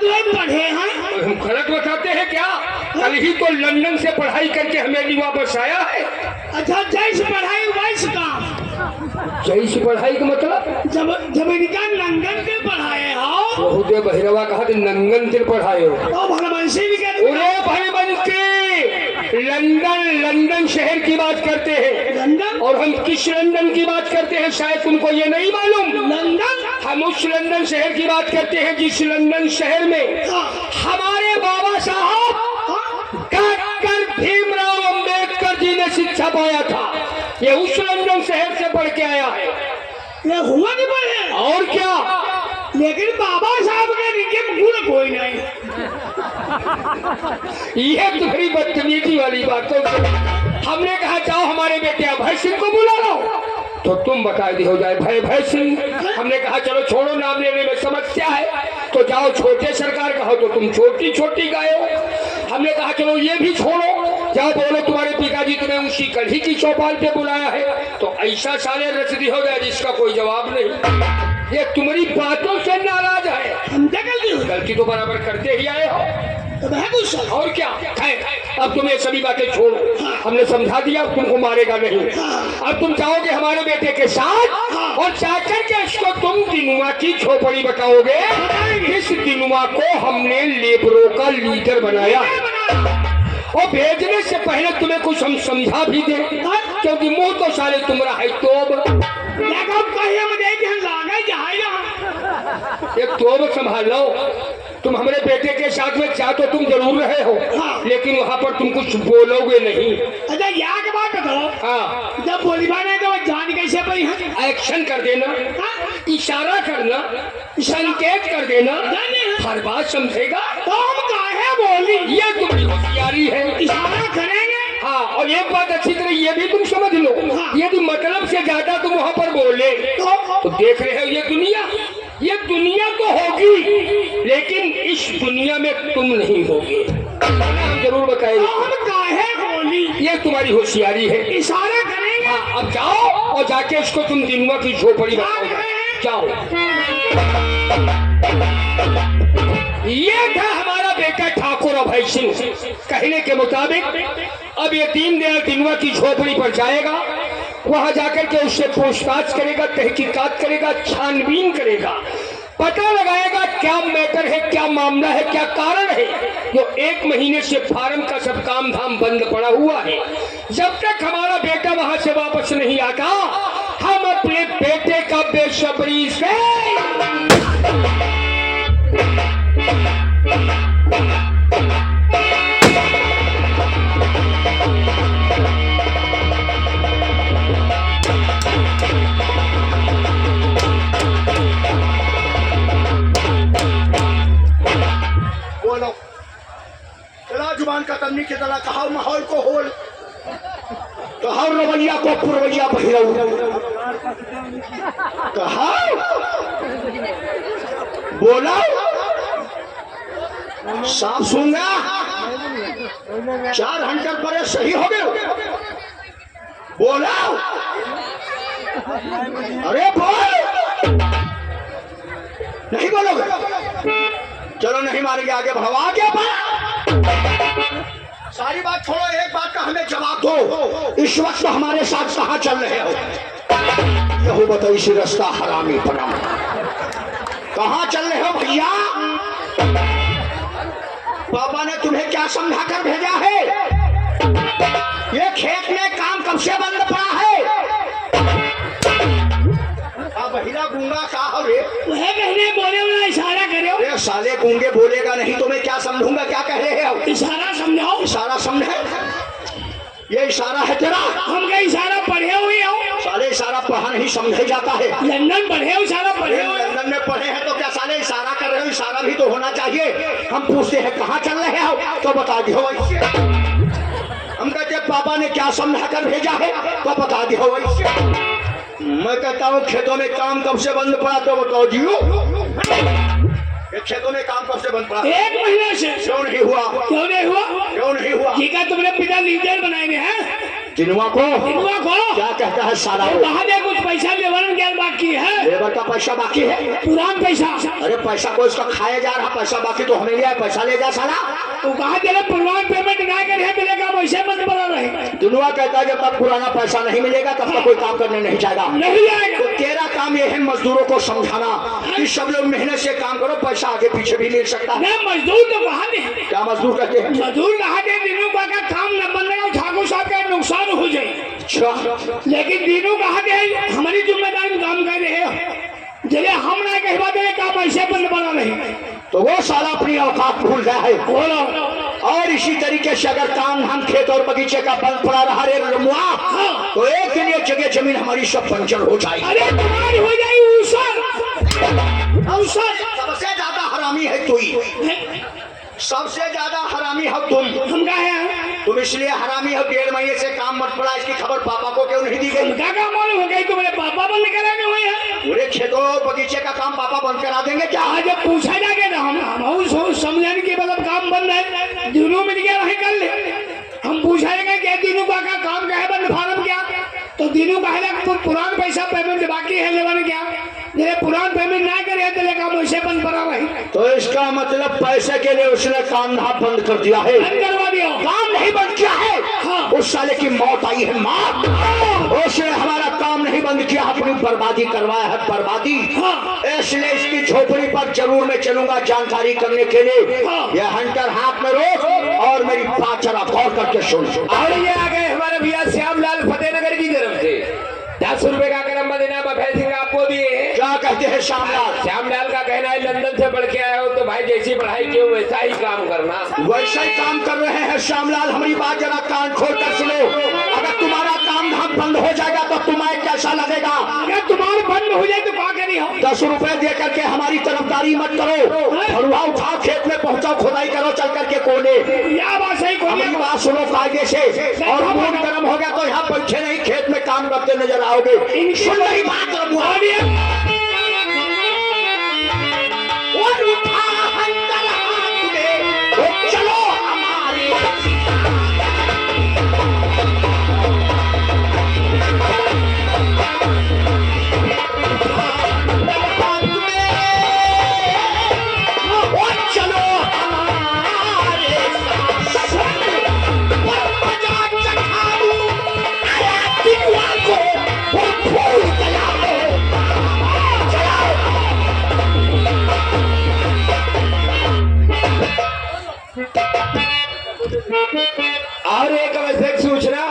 मतलब पढ़े हैं? हम गलत बताते हैं क्या? कल ही तो लंदन से पढ़ाई करके हमें वापस आया है। अच्छा, जैसे पढ़ाई वैसे काम। जैसी पढ़ाई का मतलब? जब इनका नंगन के पढ़ाए हो बहुत बहिरवा कहा कि नंगन से पढ़ाए हो। तो भलवंशी भी कहते अरे भाई बनते लंदन शहर की बात करते हैं। लंदन? और हम किस लंदन की बात करते हैं शायद तुमको ये नहीं मालूम। लंदन? हम उस लंदन शहर की बात करते हैं जिस लंदन शहर में हमारे बाबा साहब डॉक्टर भीमराव अंबेडकर जी ने शिक्षा पाया था। ये उस लंदन शहर से पढ़ के आया है। ये हुआ नहीं पढ़े और क्या? लेकिन बाबा साहब के नीचे गुण कोई नहीं। ये तुम्हारी बदतमीजी वाली बात। तो हमने कहा जाओ हमारे बेटे अभय सिंह को बुला लो, तो तुम बता दी हो जाए भय सिंह। हमने कहा चलो छोड़ो, नाम लेने में समस्या है, तो जाओ छोटे सरकार कहो तो तुम छोटी गायो। हमने कहा चलो ये भी छोड़ो, जाओ बोलो तुम्हारे पिताजी तुम्हें उसी कढ़ी की चौपाल पे बुलाया है। तो ऐसा साले रसदी हो गया जिसका कोई जवाब नहीं। ये तुम्हारी बातों से नाराज है। गलती तो बराबर करते ही आए हो। और क्या है? अब तुम्हें सभी बातें छोड़ो, हमने समझा दिया, तुमको मारेगा नहीं। अब तुम जाओगे हमारे बेटे के साथ और जाकर के इसको तुम दिनुआ की झोपड़ी बताओगे। इस दिनुआ को हमने लेबरों का लीडर बनाया और भेजने से पहले तुम्हें कुछ हम समझा भी दे, क्योंकि मुंह तो साले तुम्हारा है। एक तोब संभाल लो। तुम हमारे बेटे के साथ में जा तो तुम जरूर रहे हो, लेकिन वहाँ पर तुम कुछ बोलोगे नहीं। अच्छा, यहाँ के बात बताओ। हाँ, जब बोलीबान है तो जान कैसे पाई है? एक्शन कर देना, इशारा करना, संकेत कर देना, हर बात समझेगा। तो हम काहे बोली? ये तुम्हारी होशियारी है। इशारा करेंगे। हाँ, और एक बात अच्छी तरह ये भी तुम समझ लो, यदि मतलब से ज्यादा तुम वहाँ पर बोले तो देख रहे हो ये दुनिया तो होगी, लेकिन इस दुनिया में तुम नहीं होगे। हम जरूर बताएंगे। हम काहे बोली? ये तुम्हारी होशियारी है। इशारा करेंगे। हाँ, अब जाओ और जाके इसको तुम दिनुआ की झोपड़ी बताओ। जाओ। ये था हमारा बेटा ठाकुर अभय सिंह। कहने के मुताबिक अब ये दीनदयाल दिनुआ की झोपड़ी पर जाएगा, वहां जाकर के उससे पूछताछ करेगा, तहकीकात करेगा, छानबीन करेगा, पता लगाएगा क्या मैटर है, क्या मामला है, क्या कारण है जो 1 महीने से फार्म का सब काम धाम बंद पड़ा हुआ है। जब तक हमारा बेटा वहां से वापस नहीं आता, हम अपने बेटे का बेसब्री से बोलो, चला जुबान का तन्नी की तरह कहा माहौल को होल, कहा रवैया को पुरवैया बहिरऊ, कहा बोला साफ सुनगा 4 हंटर पर सही हो गए। बोला अरे बोल, नहीं बोलोगे? चलो नहीं मारेंगे, आगे बढ़ो, आगे बढ़ो। सारी बात छोड़ो, एक बात का हमें जवाब दो। इस वक्त हमारे साथ कहाँ चल रहे हो? यही बताओ, इसी रास्ता हरामी पड़ा कहाँ चल रहे हो भैया? पापा ने तुम्हें क्या समझा कर भेजा है? ये खेत में काम कब से बंद पड़ा है? बहिरा गूंगा का हो रे? वह कहने बोले वाला इशारा करे। अरे साले गूंगे बोलेगा नहीं तो मैं क्या समझूंगा? क्या कह रहे हो? इशारा समझाओ। इशारा समझे? ये इशारा है तेरा? हम क्या इशारा पढ़े हुए हो? साले इशारा पढ़ा नहीं समझे जाता है। लंदन पढ़े हो, इशारा पढ़े हो? लंदन में पढ़े हैं तो क्या साले इशारा कर रहे हो? इशारा भी तो होना चाहिए। हम पूछते हैं कहाँ चल रहे हो तो बता दियो। हम कहते पापा ने क्या समझा कर भेजा है तो बता दियो। मैं कहता हूँ खेतों में काम कब से बंद पड़ा तो बताओ जियो। खेतों में काम कब से बंद पड़ा? 1 महीने से। क्यों नहीं हुआ? क्यों नहीं हुआ? क्यों नहीं हुआ? ठीक है, तुमने पिता लीडर बनाए हैं। दिनुआ को दिनुआ को क्या कहता है साला तो कहा दे कुछ पैसा लेवन क्या बाकी है, लेबर का पैसा बाकी है। पुरान पैसा। अरे पैसा को इसका खाया जा रहा, पैसा बाकी तो हमें लिया, पैसा ले जा साला। तो कहा दे पुरान पेमेंट ना करे मिलेगा वैसे बंद बना रहे। दिनुआ कहता है जब तक पुराना पैसा नहीं मिलेगा तब तक कोई काम करने नहीं जाएगा। नहीं आएगा। तो तेरा काम ये है मजदूरों को समझाना कि सब लोग मेहनत से काम करो, पैसा आगे पीछे भी मिल सकता है। नहीं मजदूर तो कहा दे, क्या मजदूर कहते हैं? मजदूर कहा दे दिनों का काम न बनेगा ठाकुर साहब का नुकसान हो जाए। अच्छा लेकिन दिनों कहा दे हमारी जिम्मेदारी काम कर रहे हैं, जले हम ना कहवा दे काम ऐसे बंद बना नहीं। तो वो साला अपनी औकात भूल गया है। बोलो। और इसी तरीके से अगर काम धाम खेत और बगीचे का बंद पड़ा रहा रे रमुआ, तो एक दिन एक जगह जमीन हमारी सब बंजर हो जाएगी। अरे तुम्हारी हो जाएगी अवसर। सबसे ज्यादा हरामी है तू ही, सबसे ज्यादा हरामी हो तुम। हम क्या है? तुम इसलिए हरामी हो, 1.5 महीने से काम मत पड़ा, इसकी खबर पापा को क्यों नहीं दी गई? क्या काम मालूम हो गई तुम्हारे पापा बंद कराने हुए हैं? पूरे खेतों और बगीचे का काम पापा बंद करा देंगे क्या? आज पूछा जाके ना हम समझाने के मतलब काम बंद है, दिनों में क्या नहीं कर ले। हम पूछाएगा क्या दिनों का काम क्या है बंद, फार्म क्या? तो दिनों का है पुरान पैसा पेमेंट बाकी है लेवन क्या, पुरान पेमेंट ना करे तो काम वैसे बंद करा रही। तो इसका मतलब पैसे के लिए उसने काम धाम बंद कर दिया है, बंद करवा दिया। काम नहीं बंद किया है। हाँ। उस साले की मौत आई है मौत। उसने हमारा काम नहीं बंद किया, अपनी बर्बादी करवाया है, बर्बादी। हाँ। इसलिए इसकी झोपड़ी पर जरूर मैं चलूंगा जानकारी करने के लिए। हाँ। यह हंटर हाथ में रोक और मेरी बात जरा गौर करके सुन। और ये आ गए हमारे भैया श्यामलाल फतेहनगर की तरफ से 10 रुपए का करम मदीना बफे सिंह आपको दिए हैं। क्या कहते हैं श्यामलाल? श्यामलाल का कहना है लंदन से पढ़ के आए हो तो भाई जैसी पढ़ाई की हो वैसा ही काम करना। वैसा ही काम कर रहे हैं श्यामलाल, हमारी बात जरा कान खोल कर सुनो। अगर तुम्हारा काम धाम बंद हो जाएगा तो तुम्हें कैसा लगेगा? अगर तुम्हारे बंद हो जाए तो क्या करी हो? 10 रुपए दे करके हमारी तरफदारी मत करो, फरुआ उठाओ, खेत में पहुंचाओ, खुदाई करो चल करके कोने। या बात सही हमारी बात सुनो कायदे से। और मूड गर्म हो गया तो यहाँ बैठे नहीं, खेत में काम करते नजर आओगे। सुन रही बात रमुआ। और उठा हंटर हाथ में, तो चलो हमारे और एक आवश्यक सूचना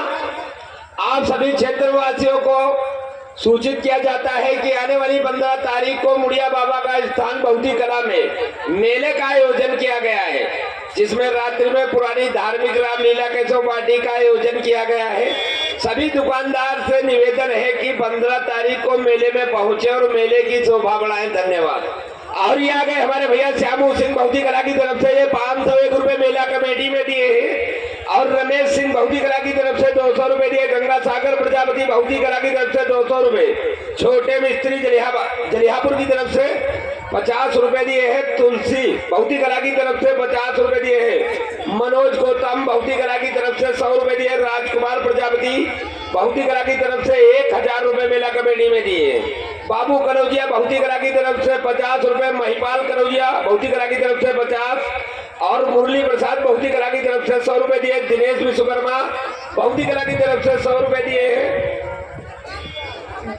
आप सभी क्षेत्रवासियों को सूचित किया जाता है कि आने वाली 15 तारीख को मुड़िया बाबा का स्थान बहुती कला में मेले का आयोजन किया गया है, जिसमें रात्रि में पुरानी धार्मिक रामलीला केशव पार्टी का आयोजन किया गया है। सभी दुकानदार से निवेदन है कि 15 तारीख को मेले में पहुंचे और मेले की शोभा बढ़ाएं। धन्यवाद। और ये आ गए हमारे भैया श्यामू सिंह बहुती कला की तरफ से ये 501 रुपए मेला कमेटी में दिए हैं। और रमेश सिंह बहुती कला की तरफ से 200 रुपए दिए। गंगा सागर प्रजापति बहुती कला की तरफ से 200 रुपए। छोटे मिस्त्री जलिहापुर की तरफ से 50 रुपए दिए हैं। तुलसी बहुती कला की तरफ से 50 रुपए दिए हैं। मनोज गौतम बहुती कला की तरफ से 100 रुपए दिए। राजकुमार प्रजापति बहुती कला की तरफ से 1000 रुपए मेला कमेटी में दिए। बाबू कनौजिया बहुती कला की तरफ से 50 रुपए। महिपाल कनौजिया बहुती कला की तरफ से 50 और मुरली प्रसाद बहुती कला की तरफ से 100 रुपए दिए। दिनेश विश्वकर्मा बहुती कला की तरफ से 100 रुपए दिए हैं।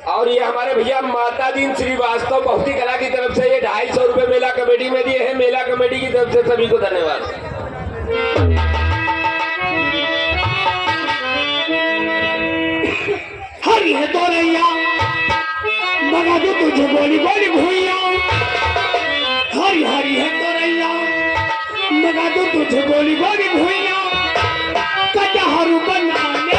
और ये हमारे भैया माता दीन श्रीवास्तव बहुती कला की तरफ से ये 250 रुपए मेला कमेटी में दिए हैं। मेला कमेटी की तरफ से सभी को धन्यवाद। हरी है तो रैया मगा दो तुझे गोली गोली भूइया। हरी हरी है तो रैया मगा दो तुझे गोली गोली भूइया। कटहरु बनाने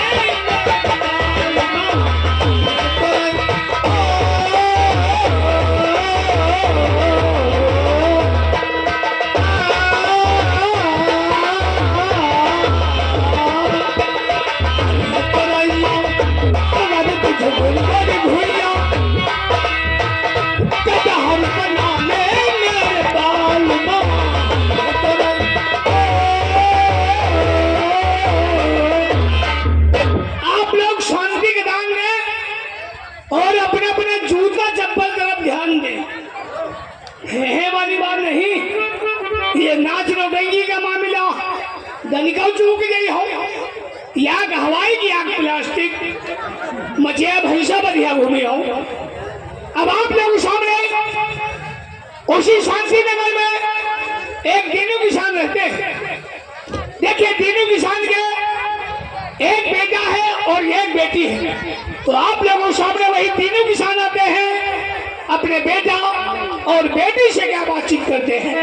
नाच नौटंकी का मामला दनिका चूक गई हो, या हवाई की आग प्लास्टिक मचिया भैंसा बढ़िया घूमी हो। अब आप लोग सामने उसी शांति नगर में एक दीनू किसान रहते हैं। देखिए दीनू किसान के एक बेटा है और एक बेटी है। तो आप लोगों सामने वही तीनों किसान आते हैं, अपने बेटा और बेटी से क्या बातचीत करते हैं।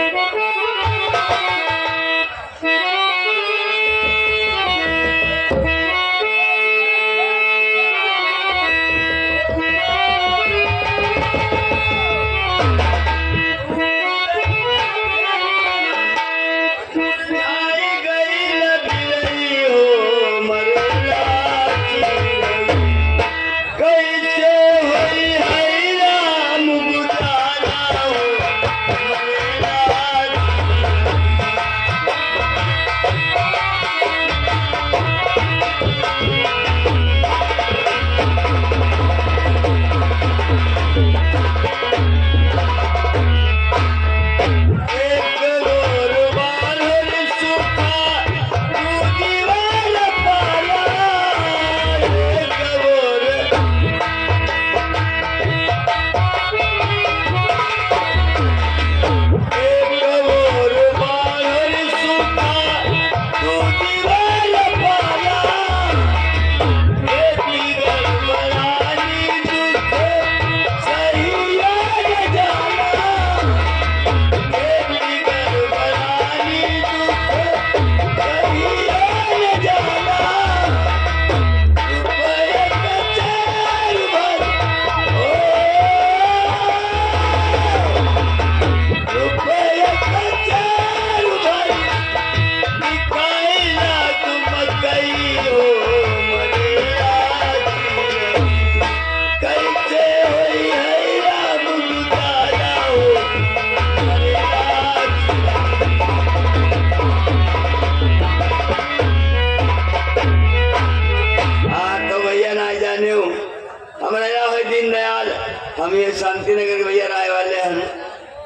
हम ये शांति नगर के भैया राय वाले हैं।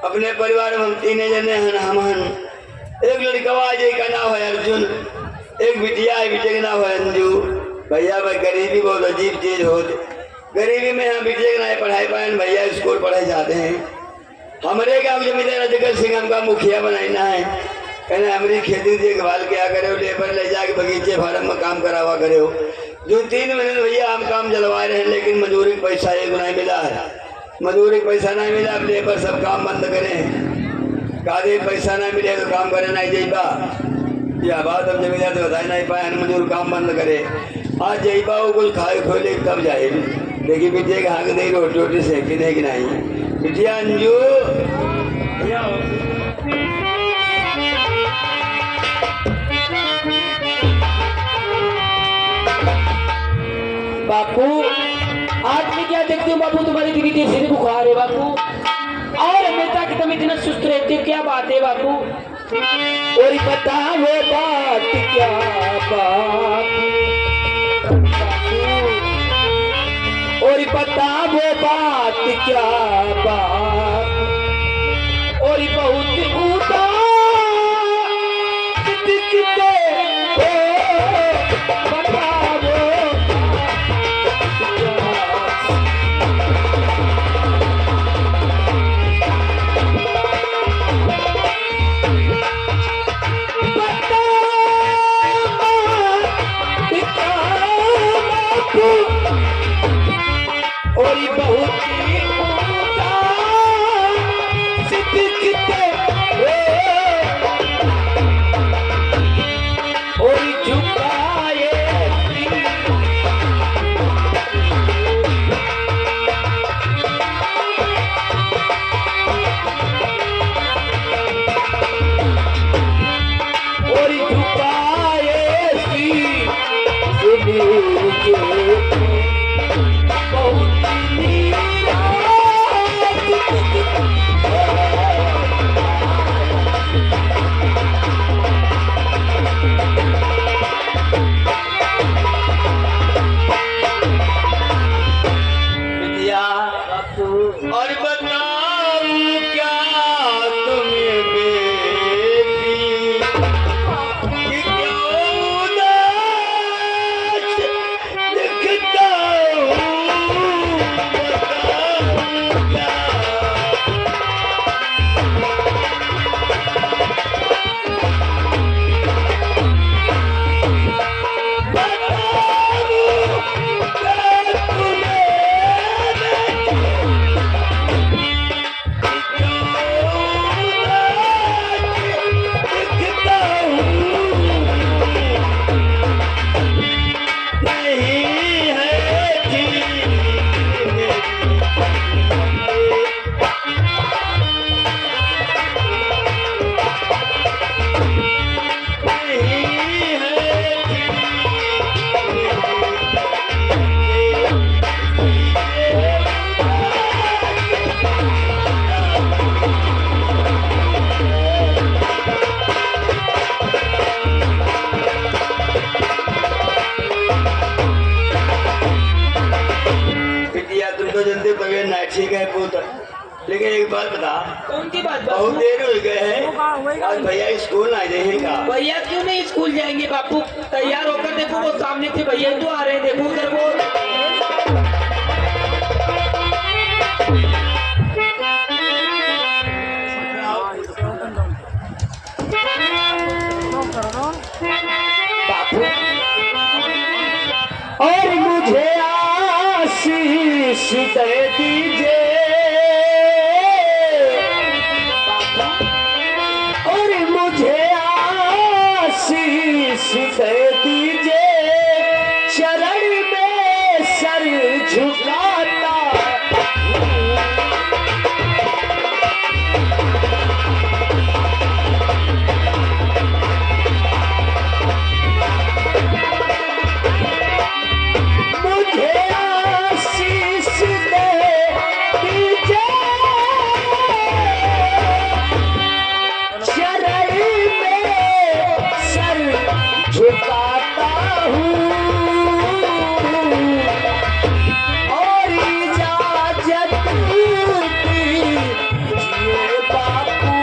अपने परिवार में हम तीन जने हैं। हम एक लड़का है का नाम है अर्जुन, एक बिटिया है, बिटिया का नाम है अंजू। भैया भाई गरीबी बहुत अजीब चीज हो, गरीबी में हम बिटिया का नाम पढ़ाई पाए, भैया स्कूल पढ़ाई जाते हैं। हमारे गाँव जमींदार जगत सिंह हमका मुखिया बनाना है, कहना हमारी खेती देखभाल क्या करे, लेबर ले जाके बगीचे फार्म में काम करावा करे। जो 3 महीने भैया हम काम जलवा रहे हैं, लेकिन मजदूरी का पैसा एक नहीं मिला है। मजदूरी का पैसा नहीं मिला, अब लेबर सब काम बंद करें। कादे पैसा नहीं मिले तो काम करे नहीं जाइबा, या बात हम जमींदार तो बता नहीं पाए, मजदूर काम बंद करे। आज जाइबा वो कुछ खाए खोले तब जाएगी। देखिए बिटिया के हाँक दे रोटी रोटी सेकी दे कि नहीं। बिटिया अंजू बापू, आज मैं क्या देखती हूँ बापू, तुम्हारी दीदी जैसे बुखार है बापू, और अमृता की तुम इतना सुस्त रहती हो, क्या बात है बापू? और बता वो बात क्या बात, और बता वो बात क्या बात, और बहुत उदास दिखते और बहुत के एक बात बता, कौन सी बात बहुत बापू? देर हो गए है, आज भैया स्कूल ना जाएगा। भैया क्यों नहीं स्कूल जाएंगे बापू? तैयार होकर देखो, वो सामने से भैया तो आ रहे हैं, देखो उधर वो। बापू, और मुझे आशीष दे दीजिए, और मुझे आशीष दे दीजिए, चरण में सर झुकाता। मुझे आशीष दे दीजिए, चरण में सर झुकाता हूँ, और इजाजत दीजिए बापू।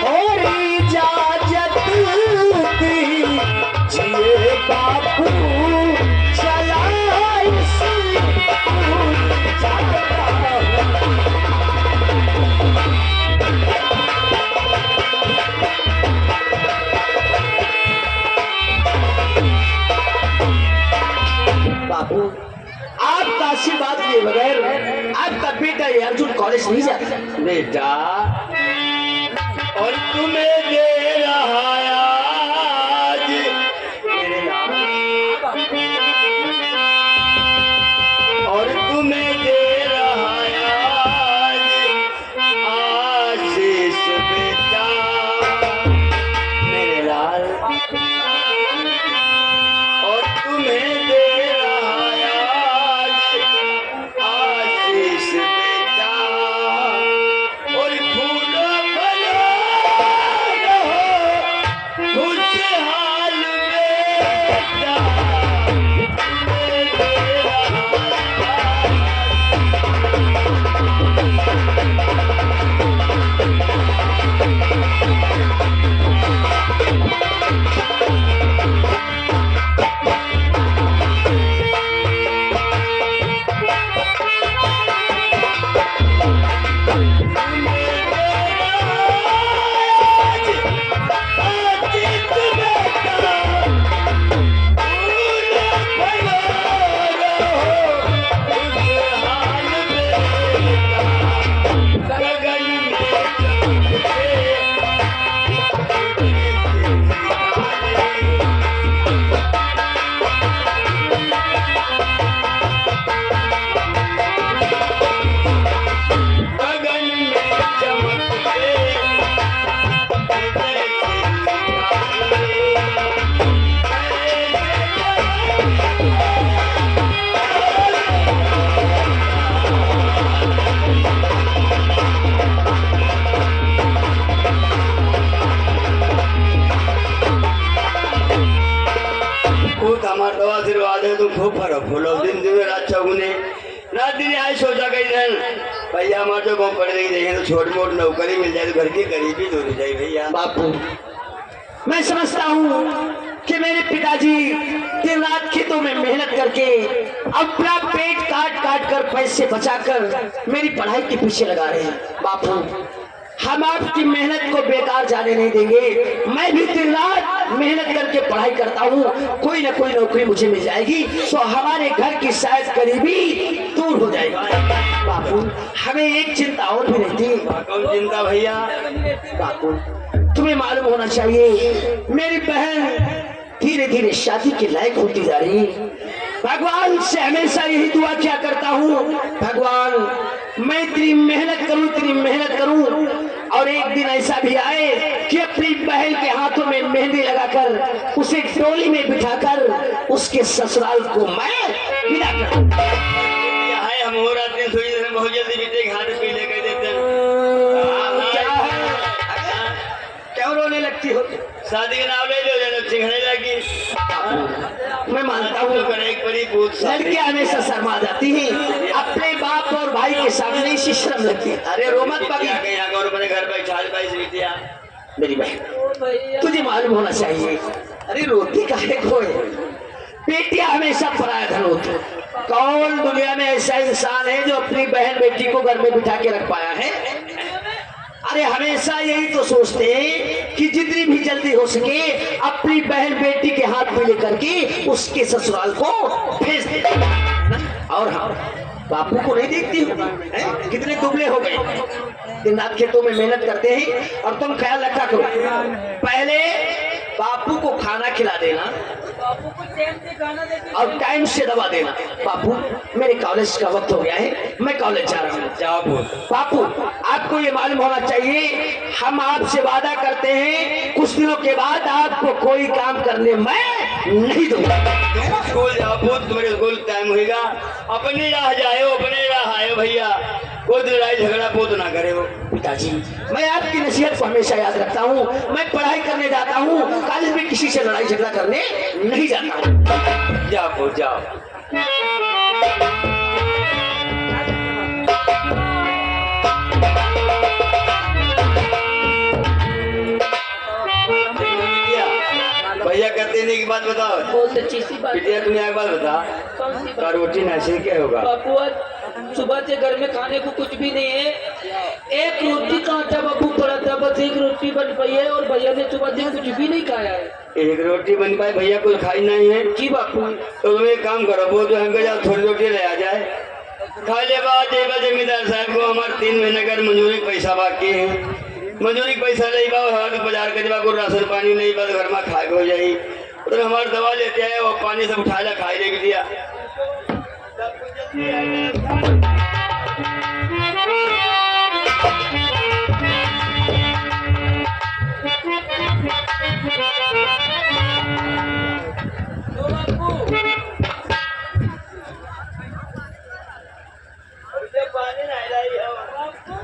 और इजाजत दीजिए बापू, चला बापू, आपका आशीर्वाद के बगैर आपका बेटा ये अर्जुन कॉलेज नहीं जाता। बेटा, और तुम्हें दे रहा आज मेरे लाल, और तुम्हें दे रहा आज आशीष बेटा मेरे लाल, और तुम्हें दे रहा आज आशीष बेटा, और फूलों फलो खुशहाल बेटा, तुम्हें दे रहा आशीर्वाद है, तुम खूब फरो फूलो दिन दिन रात चौगुने रात दिन आज सोचा कई दिन भैया हमारे तो गाँव पढ़ रही देखें तो छोटी मोटी नौकरी मिल जाए तो घर की गरीबी दूर हो जाए। भैया बापू, मैं समझता हूँ कि मेरे पिताजी दिन रात खेतों में मेहनत करके अपना पेट काट काट कर पैसे बचाकर मेरी पढ़ाई के पीछे लगा रहे हैं। बापू, हम आपकी मेहनत को बेकार जाने नहीं देंगे। मैं भी दिन रात मेहनत करके पढ़ाई करता हूँ, कोई ना कोई नौकरी मुझे मिल जाएगी तो हमारे घर की शायद गरीबी दूर हो जाएगी। बापू, हमें एक चिंता और भी रहती। कौन चिंता भैया? बापू, तुम्हें मालूम होना चाहिए मेरी बहन धीरे धीरे शादी के लायक होती जा रही है। भगवान से हमेशा यही दुआ क्या करता हूँ, भगवान मैं इतनी मेहनत करूँ और एक दिन ऐसा भी आए कि अपनी बहन के हाथों में मेहंदी लगाकर उसे टोली में बिठाकर उसके ससुराल को मैं विदा करूं। हम हो रहे हैं थोड़ी देर बहुत जल्दी बेटे के हाथ पीले कर देते हैं। क्या है? क्यों रोने लगती हो? शादी के नाम ले लो चिखने लगी। मैं मानता हूँ एक बड़ी पूछ लड़कियां हमेशा शर्मा जाती हैं, अपने बाप और भाई के सामने ही शर्म लगती है। अरे रोमत पगी यहाँ और अपने घर पर 40-22 बिटिया। मेरी बहन तुझे मालूम होना चाहिए, अरे रोटी काहे खोए, बेटियां हमेशा पराया धन होती है। कौन दुनिया में ऐसा इंसान है जो अपनी बहन बेटी को घर में बिठा के रख पाया है? अरे हमेशा यही तो सोचते हैं कि जितनी भी जल्दी हो सके अपनी बहन बेटी के हाथ में लेकर के उसके ससुराल को भेज दे। और हाँ, बापू को नहीं देखती हो कितने दुबले हो गए, दिन रात खेतों में मेहनत करते हैं। और तुम ख्याल रखा करो, पहले बापू को खाना खिला देना, बापू को टाइम से खाना देते और टाइम से दवा देना। बापू मेरे कॉलेज का वक्त हो गया है, मैं कॉलेज जा रहा हूँ। जाओ बापू आपको ये मालूम होना चाहिए, हम आपसे वादा करते हैं कुछ दिनों के बाद आपको कोई काम करने मैं नहीं दूंगा। स्कूल जाओ पूछ, तुम्हारे स्कूल टाइम होगा। अपनी राह जाए अपने राह आए भैया, कोई लड़ाई झगड़ा पोत ना करे हो। पिताजी मैं आपकी नसीहत को हमेशा याद रखता हूँ, मैं पढ़ाई करने जाता हूँ, कॉलेज में किसी से लड़ाई झगड़ा करने नहीं जाता हूँ। जाओ पूछ जाओ। भैया करते नहीं की बात बताओ। बहुत अच्छी सी बात बिटिया तुम्हें एक बात बता, कौन सी का बात? रोटी नशे क्या होगा? बापू आज सुबह से घर में खाने को कुछ भी नहीं है, एक रोटी का आटा बापू पड़ा था, बस एक रोटी बन पाई है और भैया ने सुबह से कुछ भी नहीं खाया है। एक रोटी बन पाए भैया कोई खाई नहीं है? जी बापू। तो तुम एक काम करो, वो जो हमको जाओ थोड़ी रोटी ले आ जाए, खा ले बाद जमींदार साहब को हमारे 3 महीने का मजदूरी पैसा बाकी है, मजदूरी पैसा नहीं बा तो बाजार के को राशन पानी नहीं बा, घर में खा के हो जाए। तो हमारे दवा लेते आए वो पानी से उठा ला खाई ले दिया।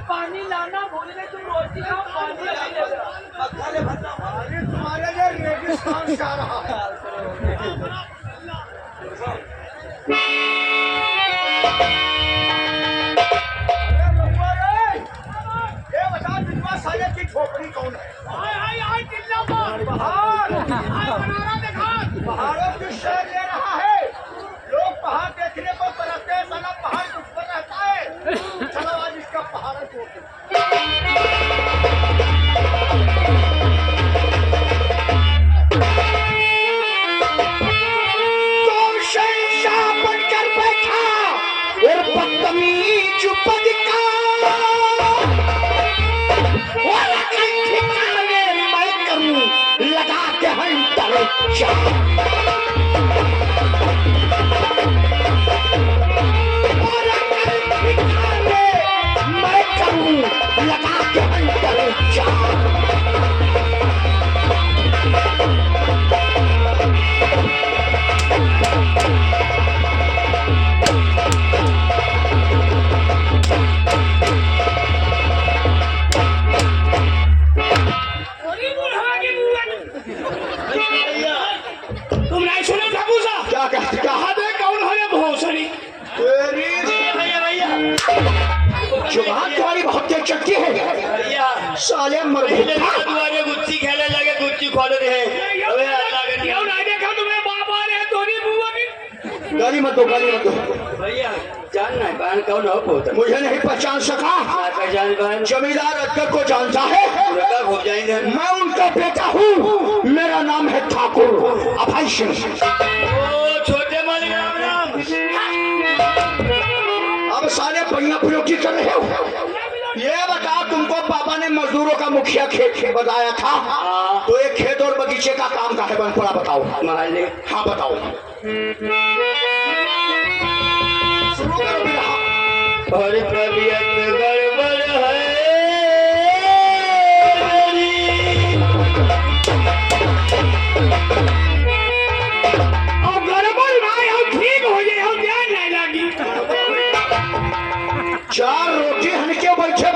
पानी लाना भूल गए तुम, रोटी खाओ पानी नहीं लग रहा। तुम्हारे लिए रेगिस्तान जा रहा है। ये बता बिजवा साले की झोपड़ी कौन है? पहाड़ों की शहर ले रहा है, लोग पहाड़ देखने को तरसते हैं, साला पहाड़ कुछ पर रहता है। चलो आज इसका पहाड़ है। तो शहंशाह बनकर बैठा और बदतमीज पद का वाला कहीं ठिकाने मैं करूं लगा के हंटर मैं करूं लगा के हंटर तुम नहीं सुने बाबू साहब? क्या कहते कहा दे कौन है ये भोसड़ी? भैया भैया जुबान तुम्हारी बहुत तेज चलती है भैया साले मर पहले तुम्हारे गुच्ची खेलने लगे, गुच्ची खोल रहे हैं। अबे अल्लाह के क्यों नियम। नहीं देखा तुम्हें बाप आ रहे हैं दोनों बुआ की? गाली मत दो, गाली मत दो। भैया जानना है बहन कौन हो पोता? मुझे नहीं पहचान सका। पहचान बहन जमींदार अक्कर को जानता है, कब हो जाएंगे? मैं उनका बेटा हूँ, मेरा नाम है ठाकुर अभय सिंह। ओ छोटे मालिक राम राम। अब साले बढ़िया प्रयोगी कर रहे हो। ये बता, तुमको पापा ने मजदूरों का मुखिया खेत बताया था, तो एक खेत और बगीचे का काम का है बन पड़ा, बताओ। मालिक हाँ बताओ। शुरू करो बिरहा। और तबीयत गड़बड़ है मेरी। और गड़बड़ भाई और ठीक हो जाए और ध्यान नहीं लगी। 4 रोटी हन के बैठे